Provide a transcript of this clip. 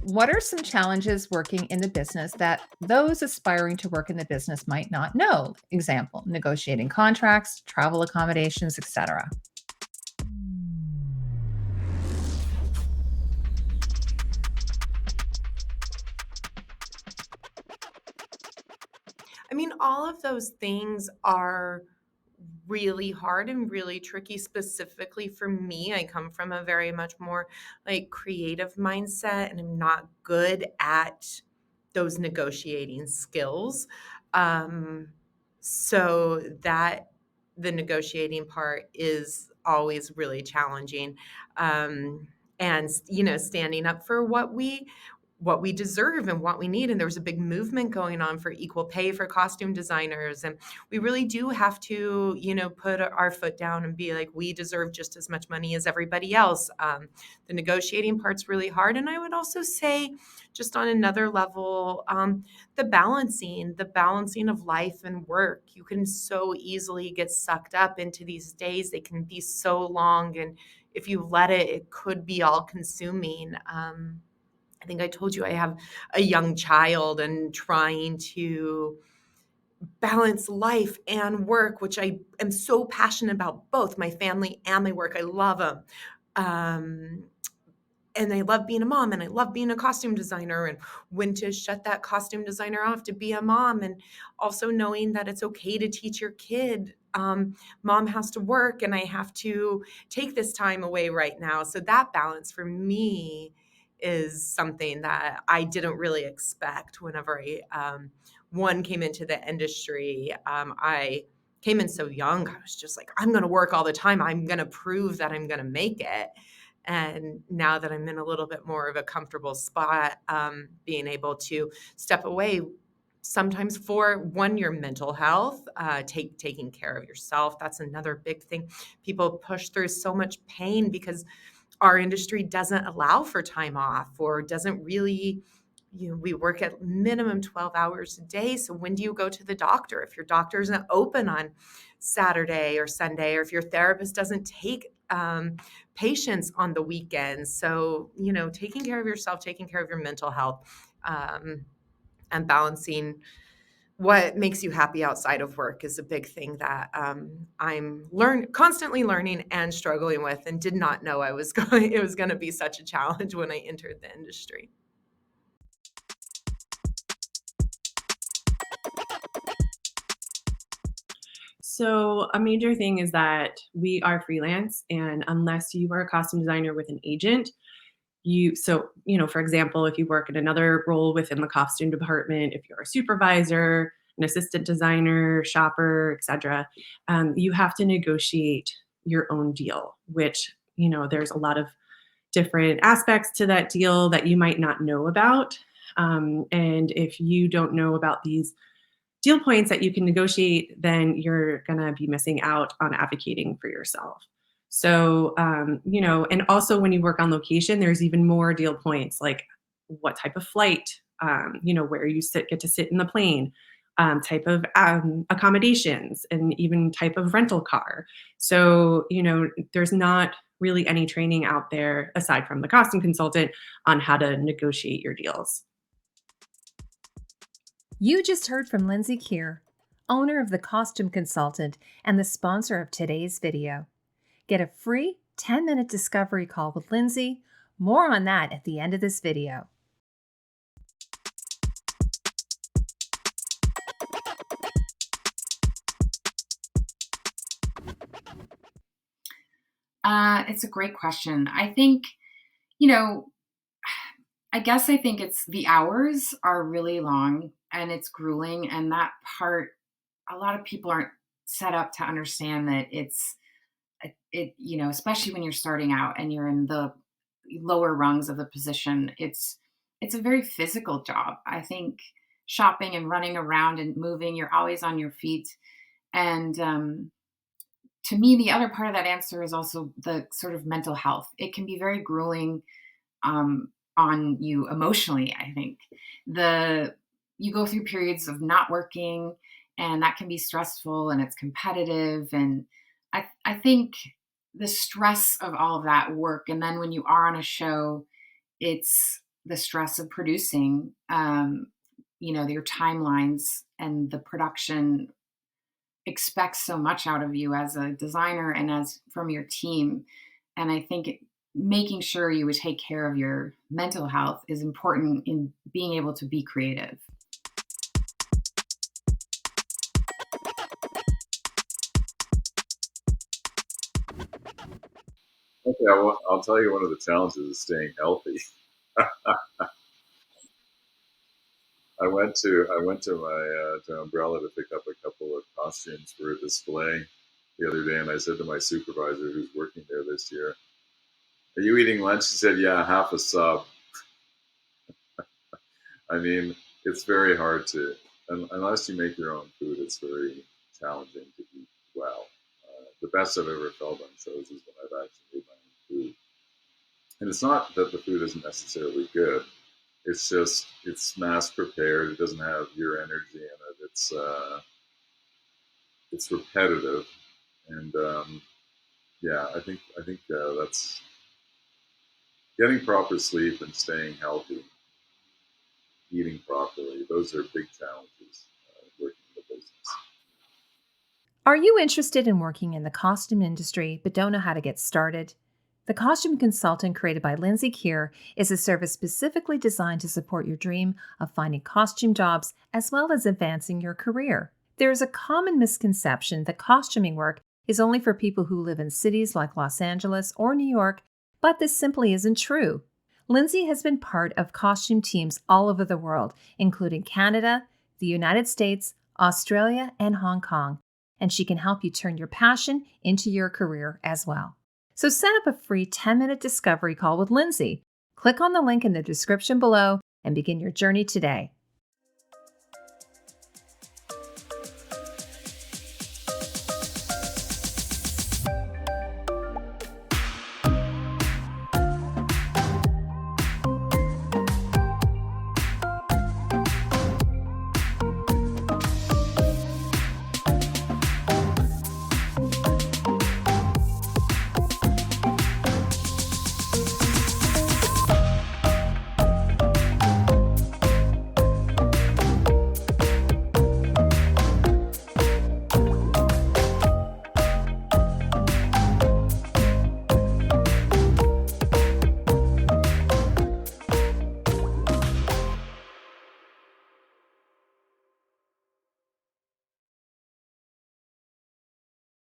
What are some challenges working in the business that those aspiring to work in the business might not know? Example, negotiating contracts, travel accommodations, etc. I mean, all of those things are really hard and really tricky. Specifically for me, I come from a very much more like creative mindset, and I'm not good at those negotiating skills. Um, so that the negotiating part is always really challenging. And standing up for what we deserve and what we need. And there was a big movement going on for equal pay for costume designers. And we really do have to, put our foot down and be like, we deserve just as much money as everybody else. The negotiating part's really hard. And I would also say, just on another level, the balancing of life and work. You can so easily get sucked up into these days. They can be so long. And if you let it, it could be all consuming. I think I told you I have a young child, and trying to balance life and work, which I am so passionate about, both my family and my work. I love them. Um, and I love being a mom, and I love being a costume designer, and when to shut that costume designer off to be a mom, and also knowing that it's okay to teach your kid. Mom has to work, and I have to take this time away right now. So that balance for me is something that I didn't really expect whenever one came into the industry. I came in so young. I was just like, I'm going to work all the time. I'm going to prove that I'm going to make it. And now that I'm in a little bit more of a comfortable spot, being able to step away sometimes for your mental health, taking care of yourself. That's another big thing. People push through so much pain because our industry doesn't allow for time off, or doesn't really, we work at minimum 12 hours a day. So when do you go to the doctor if your doctor isn't open on Saturday or Sunday, or if your therapist doesn't take patients on the weekends? So, taking care of yourself, taking care of your mental health, um, and balancing what makes you happy outside of work is a big thing that I'm constantly learning and struggling with, and did not know it was going to be such a challenge when I entered the industry. So, a major thing is that we are freelance, and unless you are a costume designer with an agent, for example, if you work in another role within the costume department, if you're a supervisor, an assistant designer, shopper, etc., you have to negotiate your own deal, which, there's a lot of different aspects to that deal that you might not know about. And if you don't know about these deal points that you can negotiate, then you're going to be missing out on advocating for yourself. So, and also when you work on location, there's even more deal points like what type of flight, where you get to sit in the plane, type of accommodations, and even type of rental car. So, there's not really any training out there aside from the costume consultant on how to negotiate your deals. You just heard from Lindsay Keir, owner of The Costume Consultant and the sponsor of today's video. Get a free 10-minute discovery call with Lindsay. More on that at the end of this video. It's a great question. You know, I think it's the hours are really long and it's grueling. And that part, a lot of people aren't set up to understand that especially when you're starting out and you're in the lower rungs of the position, it's a very physical job. I think shopping and running around and moving, you're always on your feet. And to me, the other part of that answer is also the sort of mental health. It can be very grueling on you emotionally. I think the you go through periods of not working, and that can be stressful and it's competitive. And I think the stress of all of that work, and then when you are on a show, it's the stress of producing, your timelines and the production expects so much out of you as a designer and as from your team. And I think making sure you would take care of your mental health is important in being able to be creative. Okay, I'll tell you one of the challenges is staying healthy. I went to my to Umbrella to pick up a couple of costumes for a display the other day, and I said to my supervisor, who's working there this year, "Are you eating lunch?" He said, "Yeah, half a sub." I mean, it's very hard to, unless you make your own food, it's very challenging to eat well. The best I've ever felt on shows is when I've actually made my own food, and it's not that the food isn't necessarily good. It's just it's mass prepared. It doesn't have your energy in it. It's repetitive, and yeah, I think that's getting proper sleep and staying healthy, eating properly. Those are big challenges working in the business. Are you interested in working in the costume industry but don't know how to get started? The Costume Consultant created by Lindsay Keir is a service specifically designed to support your dream of finding costume jobs as well as advancing your career. There is a common misconception that costuming work is only for people who live in cities like Los Angeles or New York, but this simply isn't true. Lindsay has been part of costume teams all over the world, including Canada, the United States, Australia, and Hong Kong, and she can help you turn your passion into your career as well. So set up a free 10-minute discovery call with Lindsay. Click on the link in the description below and begin your journey today.